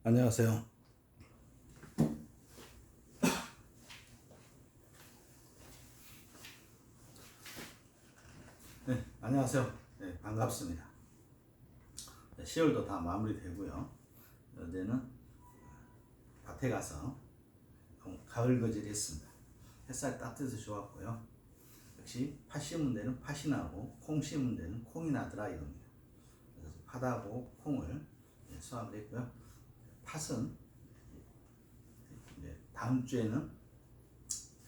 안녕하세요. 네, 안녕하세요. 네, 반갑습니다. 10월도 다 마무리되고요. 어제는 밭에 가서 가을 거지를 했습니다. 햇살 따뜻해서 좋았고요. 역시 팥 심은 데는 팥이 나고 콩 심은 데는 콩이 나더라 이겁니다. 그래서 팥하고 콩을 수확을 했고요. 팥은 다음 주에는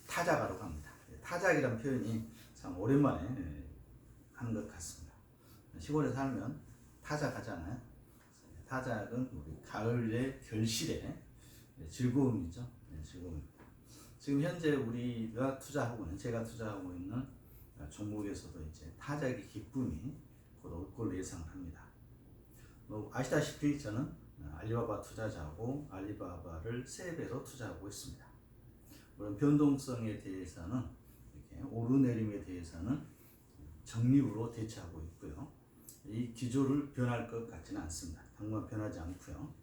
타작하러 갑니다. 타작이란 표현이 참 오랜만에 하는 것 같습니다. 시골에 살면 타작하잖아요. 타작은 우리 가을의 결실의 즐거움이죠. 즐거움입니다. 지금 현재 우리가 투자하고 있는, 제가 투자하고 있는 종목에서도 이제 타작의 기쁨이 곧 올 걸로 예상을 합니다. 아시다시피 저는 알리바바 투자자고 알리바바를 3배로 투자하고 있습니다. 물론 변동성에 대해서는 이렇게 오르내림에 대해서는 적립으로 대처하고 있고요. 이 기조를 변할 것 같지는 않습니다. 당분간 변하지 않고요.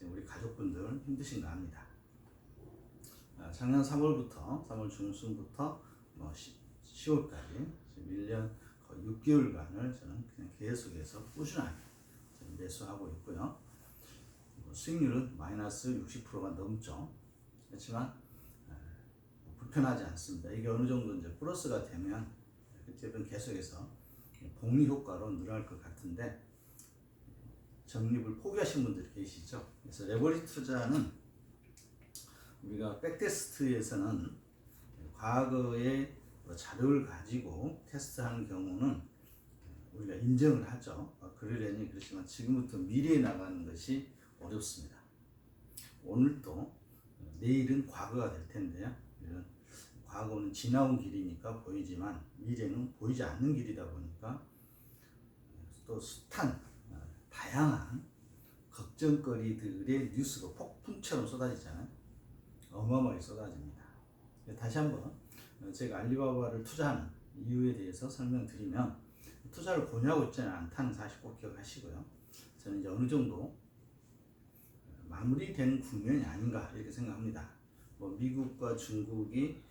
우리 가족분들 힘드신가 합니다. 작년 3월 중순부터 10월까지 1년 거의 6개월간을 저는 그냥 계속해서 꾸준하게 매수하고 있고요. 수익률은 마이너스 60%가 넘죠. 그렇지만 불편하지 않습니다. 이게 어느 정도 이제 플러스가 되면 그때는 계속해서 복리 효과로 늘어날 것 같은데 적립을 포기하신 분들이 계시죠. 그래서 레버리지 투자는 우리가 백테스트에서는 과거의 자료를 가지고 테스트하는 경우는 우리가 인정을 하죠. 그러려니 그렇지만 지금부터 미래에 나가는 것이 어렵습니다. 오늘도 내일은 과거가 될 텐데요. 과거는 지나온 길이니까 보이지만 미래는 보이지 않는 길이다 보니까 또 숱한 다양한 걱정거리들의 뉴스가 폭풍처럼 쏟아지잖아요. 어마어마하게 쏟아집니다. 다시 한번 제가 알리바바를 투자하는 이유에 대해서 설명드리면 투자를 권유하고 있지는 않다는 사실 꼭 기억하시고요. 저는 이제 어느 정도 마무리된 국면이 아닌가 이렇게 생각합니다. 미국과 중국이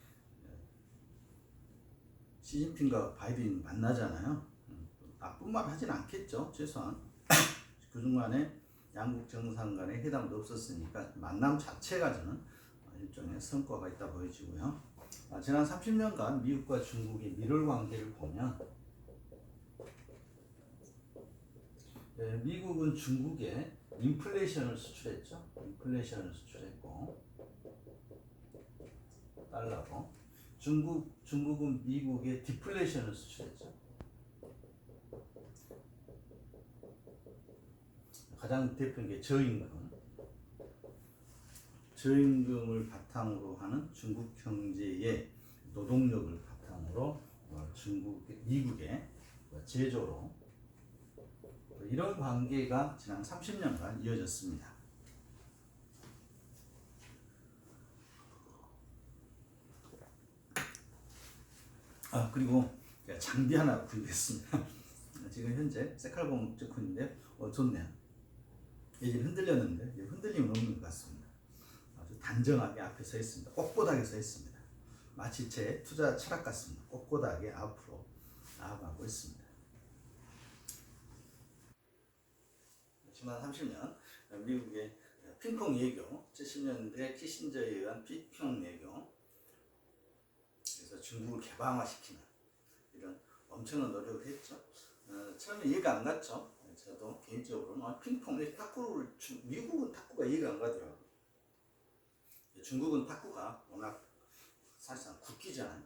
시진핑과 바이든이 만나잖아요. 나쁜 말 하진 않겠죠. 최소한 그 중간에 양국 정상 간의 회담도 없었으니까 만남 자체가 저는 일종의 성과가 있다 보여지고요. 지난 30년간 미국과 중국의 밀월 관계를 보면 미국은 중국에 인플레이션을 수출했죠. 인플레이션을 수출했고 달러고 중국은 미국에 디플레이션을 수출했죠. 가장 대표적인 게 저임금을 바탕으로 하는 중국 경제의 노동력을 바탕으로 미국의 제조로 이런 관계가 지난 30년간 이어졌습니다. 그리고 장비 하나 구입했습니다. 지금 현재 세칼봉 목적훈인데 좋네요. 예전에 흔들렸는데 흔들림은 없는 것 같습니다. 아주 단정하게 앞에 서 있습니다. 꼿꼿하게 서 있습니다. 마치 제 투자 철학 같습니다. 꼿꼿하게 앞으로 나아가고 있습니다. 지난 30년 미국의 핑퐁 외교, 70년대 키신저에 의한 핑퐁 외교, 그래서 중국을 개방화시키는 이런 엄청난 노력을 했죠. 처음에 이해가 안 갔죠. 저도 개인적으로는 핑퐁 탁구를 미국은 탁구가 이해가 안 가더라고요. 중국은 탁구가 워낙 사실상 국기잖아요.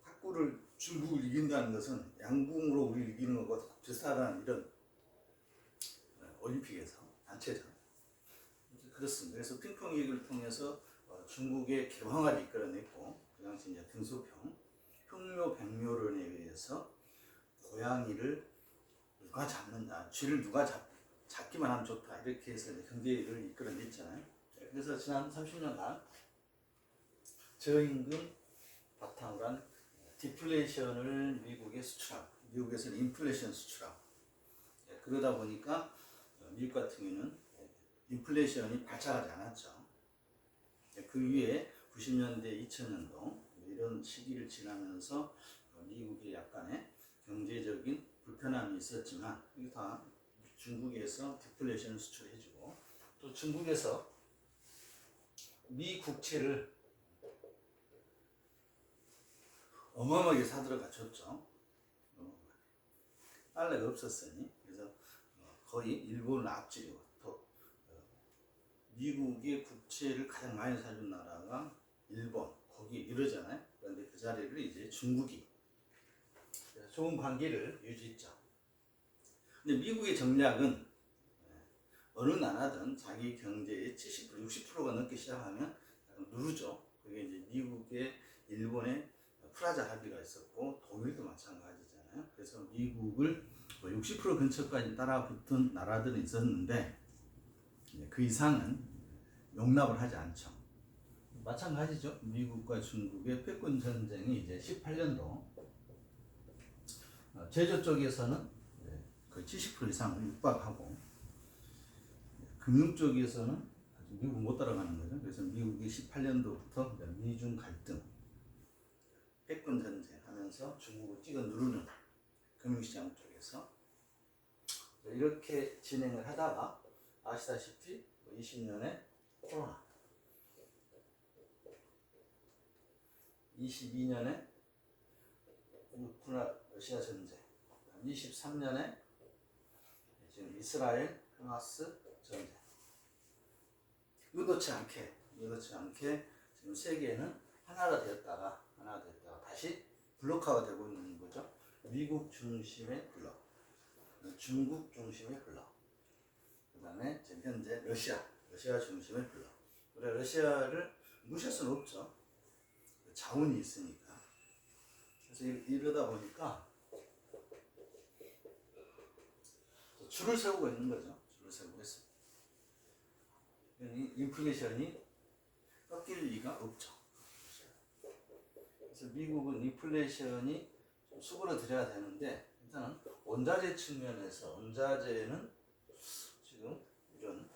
탁구를 중국을 이긴다는 것은 양궁으로 우리를 이기는 것과 비슷하다는 이런 올림픽에서 단체전 그렇습니다. 그래서 핑퐁 리그를 통해서 중국의 개방화를 이끌어냈고 그 당시 이제 등소평 흉묘 백묘론에 의해서 고양이를 누가 잡는다, 쥐를 누가 잡기만 하면 좋다 이렇게 해서 경제를 이끌어냈잖아요. 그래서 지난 30년간 저임금 바탕으로 한 디플레이션을 미국에 수출하고 미국에서는 인플레이션 수출하고 그러다 보니까 미국 같은 경우는 인플레이션이 발작하지 않았죠. 그 위에 90년대, 2000년도 이런 시기를 지나면서 미국의 약간의 경제적인 불편함이 있었지만 이게 다 중국에서 디플레이션을 수출해주고 또 중국에서 미 국채를 어마어마하게 사들어가 줬죠. 달러가 없었으니 그래서 거의 일본을 앞지르고 또 미국의 국채를 가장 많이 사준 나라가 일본, 거기 이러잖아요. 그런데 그 자리를 이제 중국이 좋은 관계를 유지했죠. 근데 미국의 전략은 어느 나라든 자기 경제의 70%, 60%가 넘기 시작하면 누르죠. 그게 이제 미국의 일본의 프라자 합의가 있었고 독일도 마찬가지잖아요. 그래서 미국을 60% 근처까지 따라붙은 나라들은 있었는데 그 이상은 용납을 하지 않죠. 마찬가지죠. 미국과 중국의 패권 전쟁이 이제 18년도 제조 쪽에서는 거의 70% 이상을 육박하고 금융 쪽에서는 미국 못 따라가는 거죠. 그래서 미국이 18년도부터 미중 갈등, 패권 전쟁 하면서 중국을 찍어 누르는 금융시장 쪽에서 이렇게 진행을 하다가 아시다시피 20년에 코로나, 22년에 우크라이나 러시아 전쟁, 23년에 지금 이스라엘 하마스 전쟁. 의도치 않게 지금 세계는 하나가 되었다가 다시 블록화가 되고 있는 거죠. 미국 중심의 블록, 중국 중심의 블록, 그 다음에 지금 현재 러시아 중심의 블록. 그래 러시아를 무시할 수는 없죠. 자원이 있으니까. 그래서 이러다 보니까 줄을 세우고 있는 거죠. 줄을 세우고 있습니다. 인플레이션이 꺾일 리가 없죠. 그래서 미국은 인플레이션이 좀 수그러들여야 되는데 일단은 원자재 측면에서 원자재는 지금 이런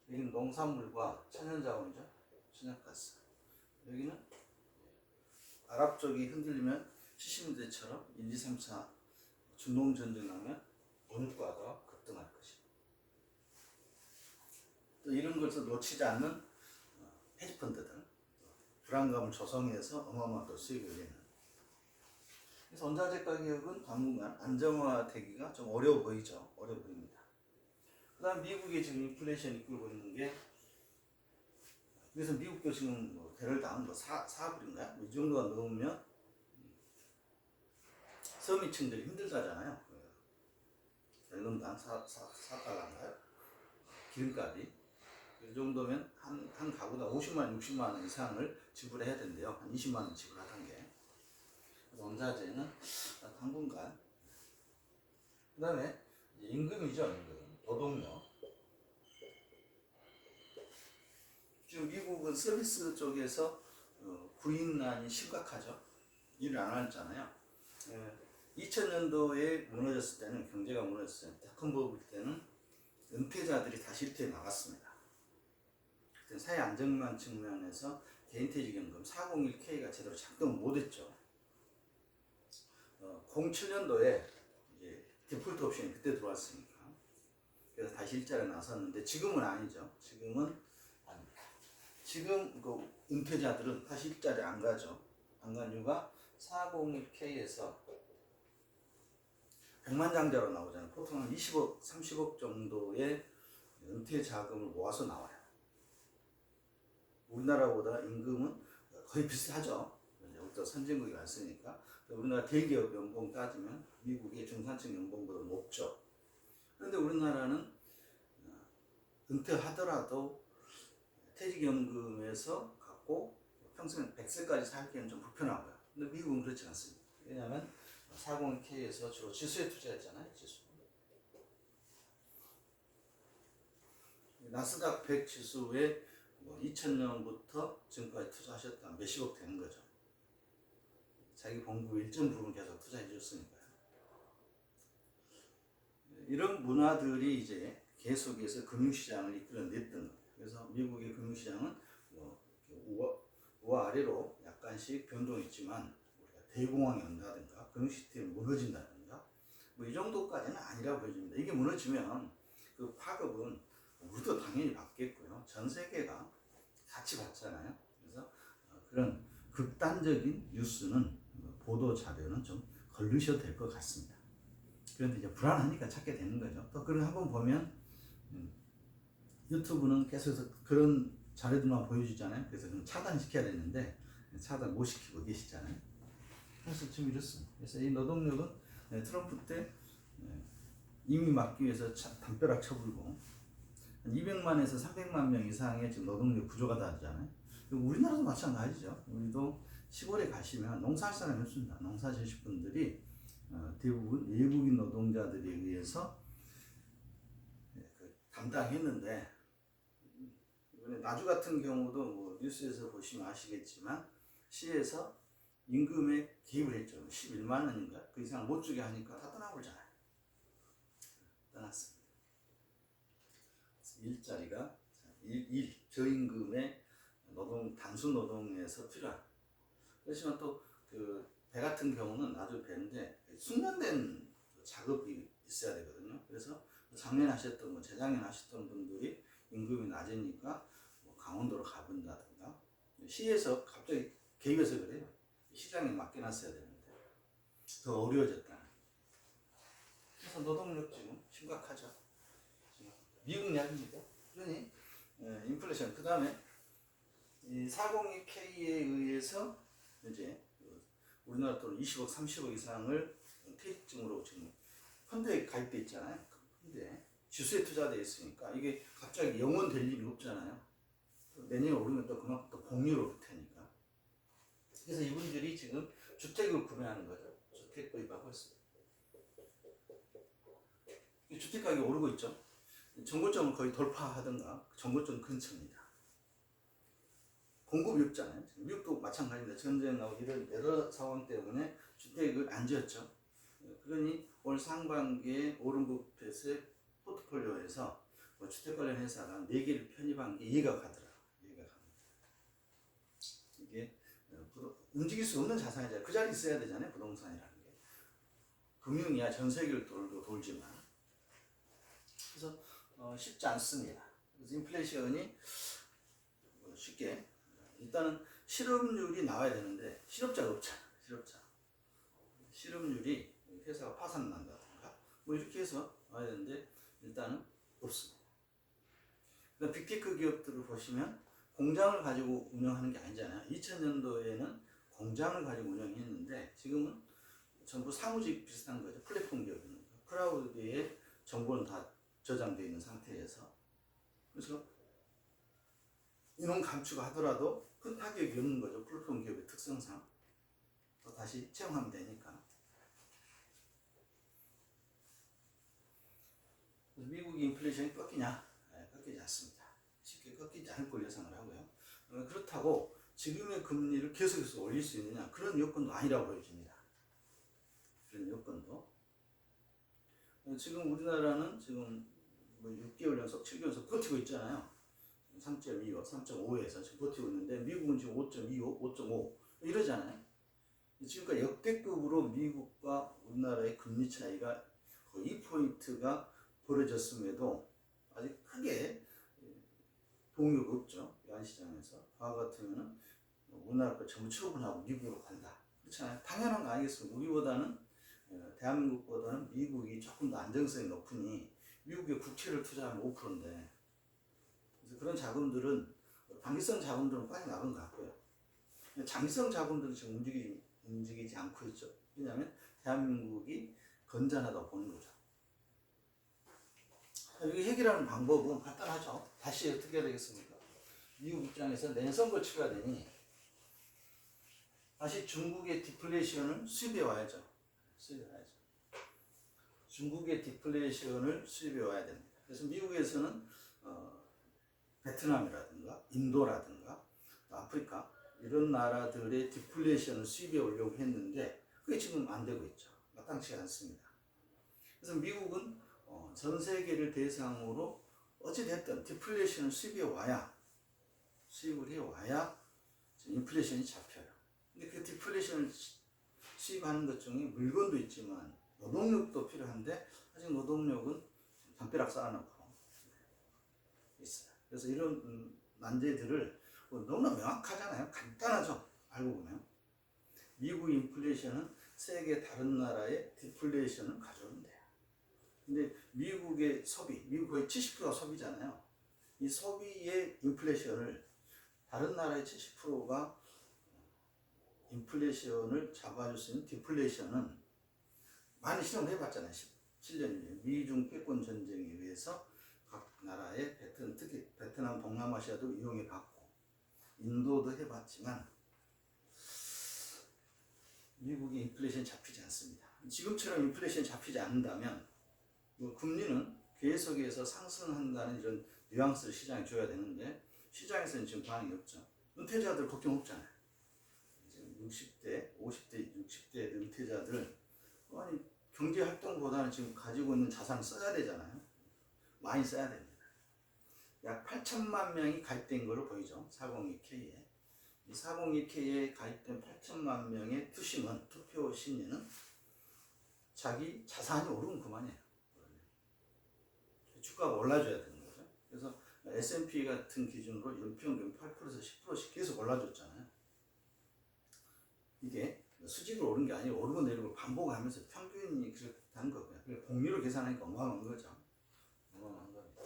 여기는 농산물과 천연자원이죠. 천연가스. 여기는 아랍 쪽이 흔들리면 70년대처럼 1, 2, 3차 중동전쟁 나면 원가가 급등할 것이고 또 이런 것을 놓치지 않는 헤지펀드들 불안감을 조성해서 어마어마한 수익을 내는. 그래서 원자재 가격은 당분간 안정화되기가 좀 어려워 보이죠. 어려워 보입니다. 그 다음 미국의 지금 인플레이션이 이끌고 있는 게 그래서 미국도 지금 개별당 4불인가요? 이 정도가 넘으면 서민층들이 힘들다잖아요. 연금당 4달러인가요? 기름값이. 이 정도면 한 가구당 50만, 60만 원 이상을 지불해야 된대요. 한 20만 원 지불하던 게. 원자재는 당분간. 그 다음에 임금이죠, 임금. 노동력. 지금 미국은 서비스 쪽에서 구인난이 심각하죠. 일을 안 했잖아요. 2000년도에 무너졌을 때는 경제가 무너졌을 때 닷컴버블 때는 은퇴자들이 다 실태에 나갔습니다. 그때 사회 안정망 측면에서 개인퇴직연금 401k가 제대로 작동을 못했죠. 07년도에 이제 디폴트 옵션이 그때 들어왔으니까 그래서 다시 일자리에 나섰는데 지금은 아니죠. 지금은 아닙니다. 지금 그 은퇴자들은 다시 일자리에 안 가죠. 안 간 이유가 401k에서 백만장자로 나오잖아요. 보통 한 20억, 30억 정도의 은퇴 자금을 모아서 나와요. 우리나라보다 임금은 거의 비슷하죠. 여기서 선진국이 왔으니까. 우리나라 대기업 연봉 따지면 미국의 중산층 연봉보다 높죠. 그런데 우리나라는 은퇴하더라도 퇴직연금에서 갖고 평생 100세까지 살기에는 좀 불편하고요. 근데 미국은 그렇지 않습니다. 왜냐하면 401k에서 주로 지수에 투자했잖아요. 지수. 나스닥 100 지수에 2000년부터 지금까지 투자하셨다면 몇십억 되는 거죠. 자기 본부 일정 부분 계속 투자해 줬으니까요. 이런 문화들이 이제 계속해서 금융시장을 이끌어냈던 거예요. 그래서 미국의 금융시장은 뭐 우와 아래로 약간씩 변동했지만 우리가 대공황이 온다든가 금융시스템이 무너진다든가 뭐 이 정도까지는 아니라고 보여집니다. 이게 무너지면 그 파급은 우리도 당연히 받겠고요. 전 세계가 같이 받잖아요. 그래서 그런 극단적인 뉴스는 보도 자료는 좀 걸르셔도 될 것 같습니다. 그런데 이제 불안하니까 찾게 되는 거죠. 또 그걸 한번 보면 유튜브는 계속해서 그런 자료들만 보여주잖아요. 그래서 그럼 차단시켜야 되는데 차단 못 시키고 계시잖아요. 그래서 지금 이렇습니다. 그래서 이 노동력은 트럼프 때 이미 막기 위해서 담벼락 쳐불고 200만에서 300만 명 이상의 지금 노동력 구조가 다르잖아요. 그리고 우리나라도 마찬가지죠. 우리도 시골에 가시면 농사할 사람이 없습니다. 농사 지으실 분들이 대부분 외국인 노동자들에 의해서 담당했는데 이번에 나주 같은 경우도 뭐 뉴스에서 보시면 아시겠지만 시에서 임금에 개입을 했죠. 11만 원인가 그 이상 못 주게 하니까 다 떠나버리잖아요. 떠났습니다. 일자리가 저임금의 단순 노동에서 필요한. 그렇지만 또 그 배 같은 경우는 아주 배인데 숙련된 작업이 있어야 되거든요. 그래서 작년 하셨던 뭐 재작년 하셨던 분들이 임금이 낮으니까 뭐 강원도로 가본다든가 시에서 갑자기 개입해서 그래요. 시장에 맡겨놨어야 되는데 더 어려워졌다. 그래서 노동력 지금 심각하죠. 미국 이야기입니다. 그러니 인플레이션 그 다음에 402K에 의해서 이제 우리나라 돈 20억, 30억 이상을 퇴직금으로 지금 펀드에 가입돼 있잖아요. 근데 지수에 투자되어 있으니까 이게 갑자기 영원 될 일이 없잖아요. 내년에 오르면 또 그만큼 또 공유를 올 테니까. 그래서 이분들이 지금 주택을 구매하는 거죠. 주택 구입하고 있습니다. 주택 가격이 오르고 있죠. 정고점을 거의 돌파하든가 정고점 근처입니다. 공급이 없잖아요. 미국도 마찬가지입니다. 전쟁하고 이런 여러 상황 때문에 주택을 안 지었죠. 그러니 올 상반기에 오른부패스의 포트폴리오에서 뭐 주택 관련 회사가 4개를 편입한 게 이해가 가더라고요. 이해가 갑니다. 이게 움직일 수 없는 자산이잖아요. 그 자리에 있어야 되잖아요. 부동산이라는 게. 금융이야 전 세계를 돌지만. 그래서 쉽지 않습니다. 그래서 인플레이션이 쉽게 일단은 실업률이 나와야 되는데 실업자가 없잖아. 실업률이 회사가 파산 난다든가 뭐 이렇게 해서 와야 되는데 일단은 없습니다. 그다음 빅테크 기업들을 보시면 공장을 가지고 운영하는 게 아니잖아요. 2000년도에는 공장을 가지고 운영했는데 지금은 전부 사무직 비슷한 거죠. 플랫폼 기업입니다. 클라우드에 정보는 다 저장되어 있는 상태에서 그래서 인원 감축 하더라도 큰 타격이 없는 거죠. 플랫폼 기업의 특성상 또 다시 채용하면 되니까. 미국의 인플레이션이 꺾이냐? 꺾이지 않습니다. 쉽게 꺾이지 않을 걸 예상을 하고요. 그렇다고 지금의 금리를 계속해서 올릴 수 있느냐? 그런 여건도 아니라고 보여집니다. 그런 여건도. 지금 우리나라는 지금 뭐 6개월 연속, 7개월 연속 버티고 있잖아요. 3.25, 3.5에서 지금 버티고 있는데 미국은 지금 5.25, 5.5 이러잖아요. 지금까지 역대급으로 미국과 우리나라의 금리 차이가 거의 2포인트가 벌어졌음에도 아직 크게 동요가 없죠. 외환시장에서. 과거 같으면은 우리나라 거 전부 처분하고 미국으로 간다. 그렇잖아요. 당연한 거 아니겠습니까? 우리보다는 대한민국보다는 미국이 조금 더 안정성이 높으니 미국의 국채를 투자하면 5%인데 그래서 그런 자금들은 단기성 자금들은 빠져나간 것 같고요. 장기성 자금들은 지금 움직이지 않고 있죠. 왜냐하면 대한민국이 건전하다고 보는 거죠. 여기 해결하는 방법은 간단하죠. 다시 어떻게 해야 되겠습니까? 미국 입장에서 내년 선거 치러야 되니 다시 중국의 디플레이션을 수입해 와야죠. 중국의 디플레이션을 수입해 와야 됩니다. 그래서 미국에서는 베트남이라든가 인도라든가 아프리카 이런 나라들의 디플레이션을 수입해 오려고 했는데 그게 지금 안 되고 있죠. 마땅치 않습니다. 그래서 미국은 전 세계를 대상으로 어찌됐든 디플레이션을 수입을 해와야 인플레이션이 잡혀요. 근데 그 디플레이션을 수입하는 것 중에 물건도 있지만 노동력도 필요한데 아직 노동력은 담벼락 쌓아놓고 있어요. 그래서 이런 난제들을 너무나 명확하잖아요. 간단하죠. 알고 보면 미국 인플레이션은 세계 다른 나라의 디플레이션을 가져오면 돼요. 근데 미국의 소비, 미국 거의 70%가 소비잖아요. 이 소비의 인플레이션을 다른 나라의 70%가 인플레이션을 잡아줄 수 있는 디플레이션은 많이 실험을 해봤잖아요. 17년 미중 패권 전쟁에 의해서 각 나라의 특히 베트남, 동남아시아도 이용해 봤고 인도도 해봤지만 미국이 인플레이션이 잡히지 않습니다. 지금처럼 인플레이션이 잡히지 않는다면 금리는 계속해서 상승한다는 이런 뉘앙스를 시장에 줘야 되는데 시장에서는 지금 반응이 없죠. 은퇴자들 걱정 없잖아요. 지금 60대, 50대, 60대 은퇴자들 아니 경제 활동보다는 지금 가지고 있는 자산을 써야 되잖아요. 많이 써야 됩니다. 약 8천만 명이 가입된 걸로 보이죠. 402K에. 이 402K에 가입된 8천만 명의 투표 심리는 자기 자산이 오르면 그만이에요. 주가가 올라줘야 되는 거죠. 그래서 S&P 같은 기준으로 연평균 8%에서 10%씩 계속 올라줬잖아요. 이게 수직으로 오른 게 아니고 오르고 내리고 반복하면서 평균이 그렇다는 거고요. 공률을 계산하니까 어마어마한 거죠. 어마어마한 겁니다.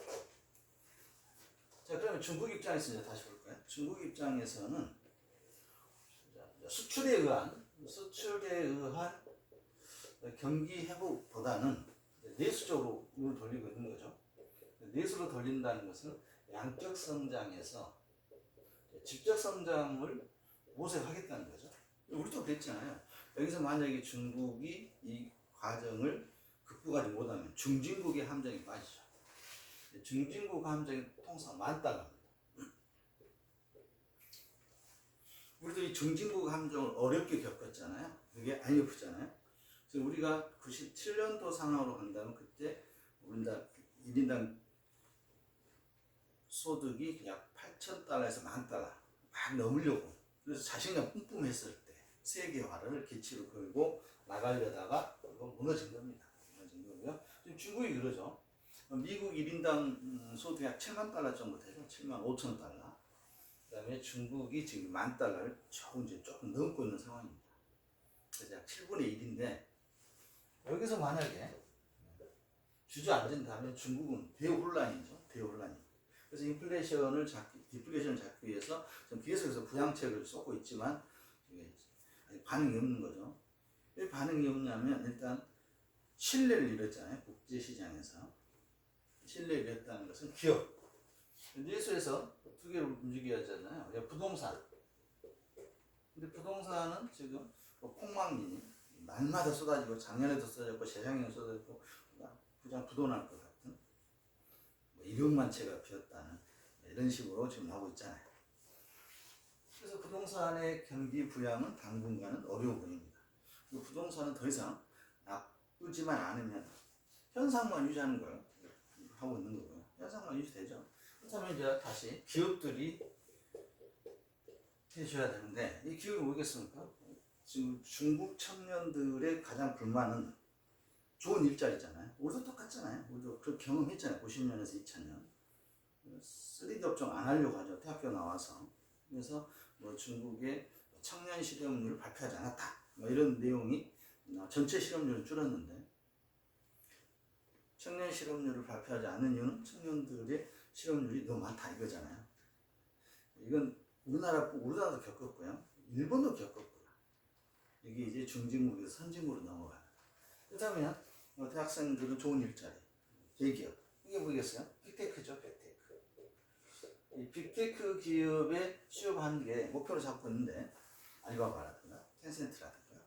자, 그러면 중국 입장에서 이제 다시 볼까요? 중국 입장에서는 수출에 의한 경기 회복보다는 내수적으로 눈을 돌리고 있는 거죠. 내수로 돌린다는 것은 양적 성장에서 질적 성장을 모색하겠다는 거죠. 우리도 그랬잖아요. 여기서 만약에 중국이 이 과정을 극복하지 못하면 중진국의 함정에 빠지죠. 중진국 함정이 통상 $10,000입니다. 우리도 이 중진국 함정을 어렵게 겪었잖아요. 그게 안 예쁘잖아요. 그래서 우리가 97년도 상황으로 간다면 그때 우리나라 1인당 소득이 약 $8,000에서 $10,000 막 넘으려고 그래서 자신감 뿜뿜했을 때 세계화를 기치로 걸고 나가려다가 무너진 겁니다. 무너진 거고요. 지금 중국이 그러죠. 미국 1인당 소득이 약 $70,000 정도 되죠. 75,000달러. 그 다음에 중국이 지금 $10,000를 조금 넘고 있는 상황입니다. 그래서 약 7분의 1인데 여기서 만약에 주저앉은다면 중국은 대혼란이죠. 대혼란이. 그래서 디플레이션을 잡기 위해서 계속해서 부양책을 쏟고 있지만 반응이 없는 거죠. 왜 반응이 없냐면 일단 신뢰를 잃었잖아요. 국제시장에서. 신뢰를 잃었다는 것은 기업. 내수에서 두 개를 움직여야 하잖아요. 부동산. 근데 부동산은 지금 폭망이 날마다 쏟아지고 작년에도 쏟아졌고 재작년에도 쏟아졌고 부장 부도날 것 같은 1억만 채가 비었다는 이런 식으로 지금 나오고 있잖아요. 그래서 부동산의 경기 부양은 당분간은 어려워 보입니다. 부동산은 더 이상 나쁘지만 않으면 현상만 유지하는 걸 하고 있는 거고요. 현상만 유지되죠. 그렇다면 이제 다시 기업들이 해줘야 되는데 이 기업이 뭐겠습니까? 지금 중국 청년들의 가장 불만은 좋은 일자리잖아요. 우리도 똑같잖아요. 우리도 그 경험했잖아요. 90년에서 2000년. 3D 업종 안 하려고 하죠. 대학교 나와서. 그래서 중국의 청년 실업률을 발표하지 않았다. 이런 내용이 전체 실업률은 줄었는데 청년 실업률을 발표하지 않은 이유는 청년들의 실업률이 너무 많다 이거잖아요. 이건 우리나라도 겪었고요. 일본도 겪었고요. 이게 이제 중진국에서 선진국으로 넘어가요. 그렇다면 대학생들은 좋은 일자리, 대기업. 이게 뭐겠어요? 빅테크죠, 빅테크. 이 빅테크 기업에 취업하는 게 목표로 잡고 있는데 알리바바라든가 텐센트라든가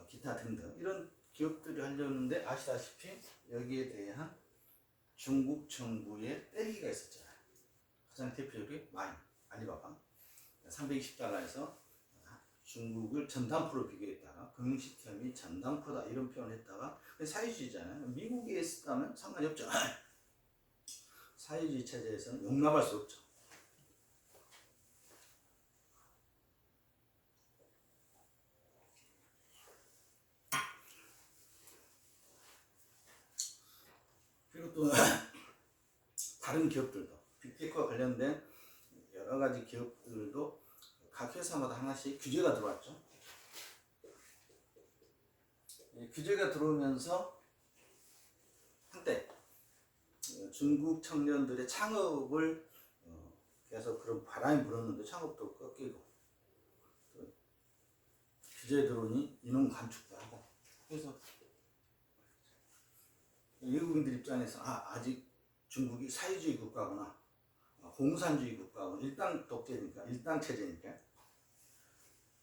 기타 등등 이런 기업들이 하려는데 아시다시피 여기에 대한 중국 정부의 때리기가 있었잖아요. 가장 대표적인 알리바바 $320에서 중국을 전단포로 비교했다가 금융시스템이 전단포다 이런 표현을 했다가 사회주의잖아요. 미국에 있었다면 상관이 없죠. 사회주의 체제에서는 용납할 수 없죠. 그리고 또 다른 기업들도 빅테크와 관련된 여러 가지 기업들도 각 회사마다 하나씩 규제가 들어왔죠. 규제가 들어오면서 한때 중국 청년들의 창업을 계속 그런 바람이 불었는데 창업도 꺾이고 규제에 들어오니 인원 감축도 하고 그래서 외국인들 입장에서 아직 중국이 사회주의 국가구나 공산주의 국가구나 일당 독재니까 일당 체제니까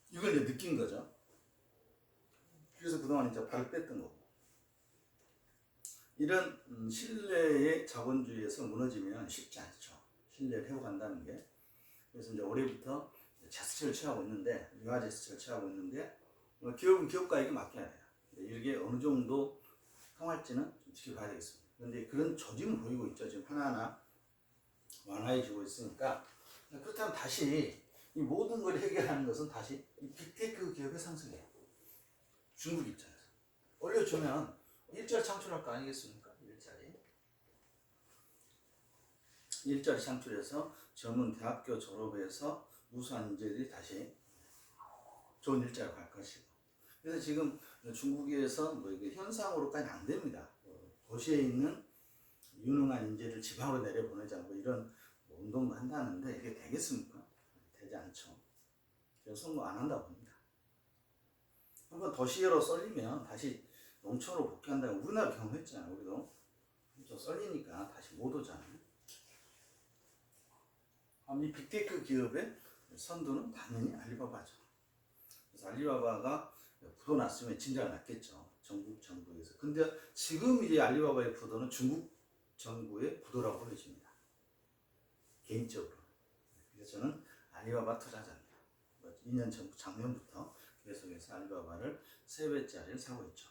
이걸 이제 느낀 거죠. 그래서 그동안 이제 발을 뺐던 거고 이런 신뢰의 자본주의에서 무너지면 쉽지 않죠. 신뢰를 회복한다는 게. 그래서 이제 올해부터 제스처를 취하고 있는데 유화 제스처를 취하고 있는데 기업은 기업가에게 맡겨야 돼요. 이게 어느 정도 통할지는 좀 지켜봐야 되겠습니다. 그런데 그런 조짐을 보이고 있죠. 지금 하나하나 완화해지고 있으니까 그렇다면 다시 이 모든 걸 해결하는 것은 다시 이 빅테크 기업의 상승이에요. 중국 입장에서 올려주면 일자리 창출할 거 아니겠습니까? 일자리 창출해서 젊은 대학교 졸업해서 우수한 인재들이 다시 좋은 일자리로 갈 것이고 그래서 지금 중국에서 뭐 이게 현상으로까지는 안 됩니다. 도시에 있는 유능한 인재를 지방으로 내려보내자 뭐 이런 운동도 한다는데 이게 되겠습니까? 되지 않죠. 저는 성공 안 한다고 봅니다. 한번 도시로 쏠리면 다시 농촌으로 복귀한다고 우리나라 경험했잖아요. 우리도 좀 쏠리니까 다시 못 오잖아요. 이 빅테크 기업의 선두는 당연히 알리바바죠. 그래서 알리바바가 부도 났으면 진짜가 났겠죠. 중국 정부에서. 근데 지금 이제 알리바바의 부도는 중국 정부의 부도라고 보여집니다. 개인적으로. 그래서 저는 알리바바 투자자입니다. 2년 전 작년부터 계속해서 알리바바를 3배짜리를 사고 있죠.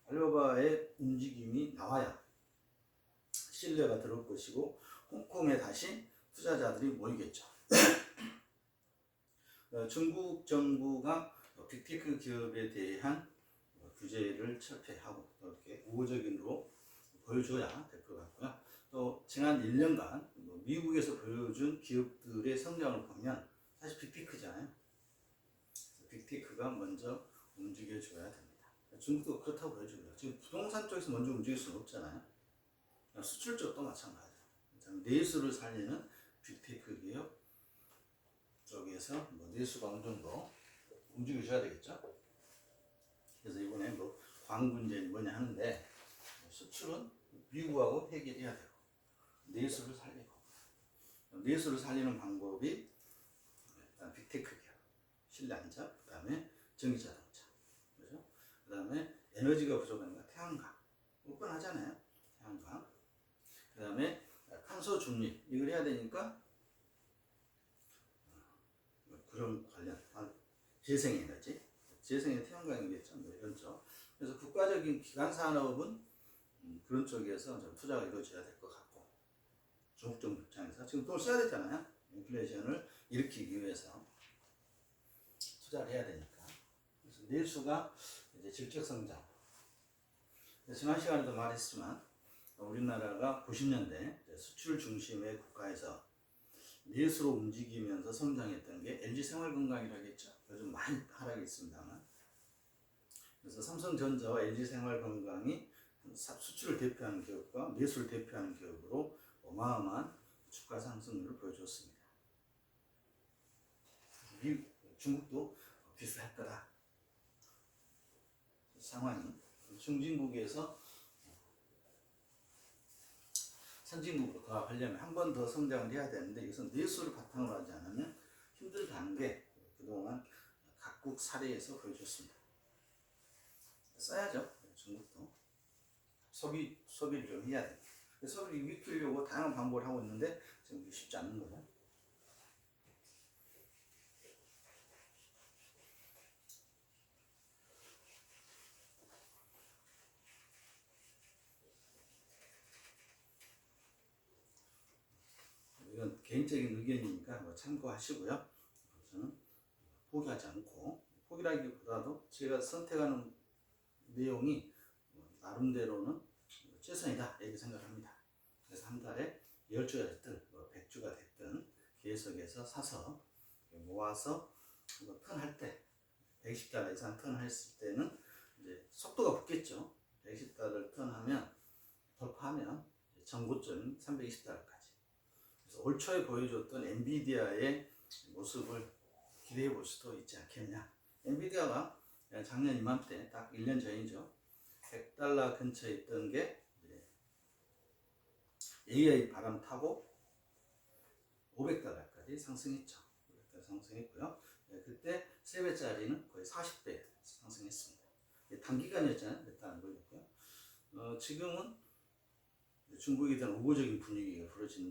알리바바의 움직임이 나와야 신뢰가 들어올 것이고 홍콩에 다시 투자자들이 모이겠죠. 중국 정부가 빅테크 기업에 대한 규제를 철폐하고 이렇게 우호적인으로 보여줘야 될 것 같고요. 또 지난 1년간 미국에서 보여준 기업들의 성장을 보면 사실 빅테크잖아요. 빅테크가 먼저 움직여줘야 됩니다. 중국도 그렇다고 보여주고요. 지금 부동산 쪽에서 먼저 움직일 수는 없잖아요. 수출 쪽도 마찬가지예요. 내수를 살리는 빅테크 기업 쪽에서 내수가 어느 정도 움직여줘야 되겠죠. 그래서 이번에 광군제 뭐냐 하는데 수출은 미국하고 해결해야 되고 내수를 살리고 내수를 살리는 방법이 일단 빅테크 기업, 신란자, 그 다음에 전기자동차, 그죠? 그 다음에 에너지가 부족하니까 태양광, 뻔하잖아요. 태양광. 그 다음에 탄소 중립 이걸 해야 되니까 그런 관련 재생에너지, 재생의 태양광이겠죠. 뭐 이런 쪽. 그래서 국가적인 기관 산업은 그런 쪽에서 좀 투자가 이루어져야 될 것 같고 중국 정부 입장에서 지금 돈을 써야 되잖아요. 인플레이션을 일으키기 위해서 투자를 해야 되니까. 그래서 내수가 이제 질적 성장. 지난 시간에도 말했지만 우리나라가 90년대 수출 중심의 국가에서 내수로 움직이면서 성장했던 게 LG생활건강이라겠죠. 요즘 많이 하락했습니다만. 그래서 삼성전자와 LG생활건강이 수출을 대표하는 기업과 내수를 대표하는 기업으로 어마어마한 주가 상승률을 보여줬습니다. 중국도 비슷할 거다. 상황이 중진국에서 선진국으로 더 하려면 한 번 더 성장을 해야 되는데 이것은 내수를 바탕으로 하지 않으면 힘들다는 게 그동안 각국 사례에서 보여줬습니다. 써야죠. 중국도 소비를 좀 해야 돼. 소비를 일으키려고 다양한 방법을 하고 있는데 지금 쉽지 않는 거죠. 개인적인 의견이니까 뭐 참고하시고요. 저는 포기하지 않고, 포기라기보다도 제가 선택하는 내용이 나름대로는 최선이다 이렇게 생각합니다. 그래서 한 달에 10주가 됐든 100주가 됐든 계속해서 사서 모아서 턴할 때 110달러 이상 턴했을 때는 이제 속도가 붙겠죠. 110달러를 턴하면 돌파하면 전고점인 320달러까지. 그래서 올 초에 보여줬던 엔비디아의 모습을 기대해 볼 수도 있지 않겠냐. 엔비디아가 작년 이맘때 딱 1년 전이죠. 100달러 근처에 있던 게 AI 바람 타고 500달러까지 상승했죠. 500달러 상승했고요. 그때 3배짜리는 거의 40배 상승했습니다. 단기간이었잖아요. 몇 달 안 걸렸고요. 지금은 중국에 대한 우호적인 분위기가 불어진다.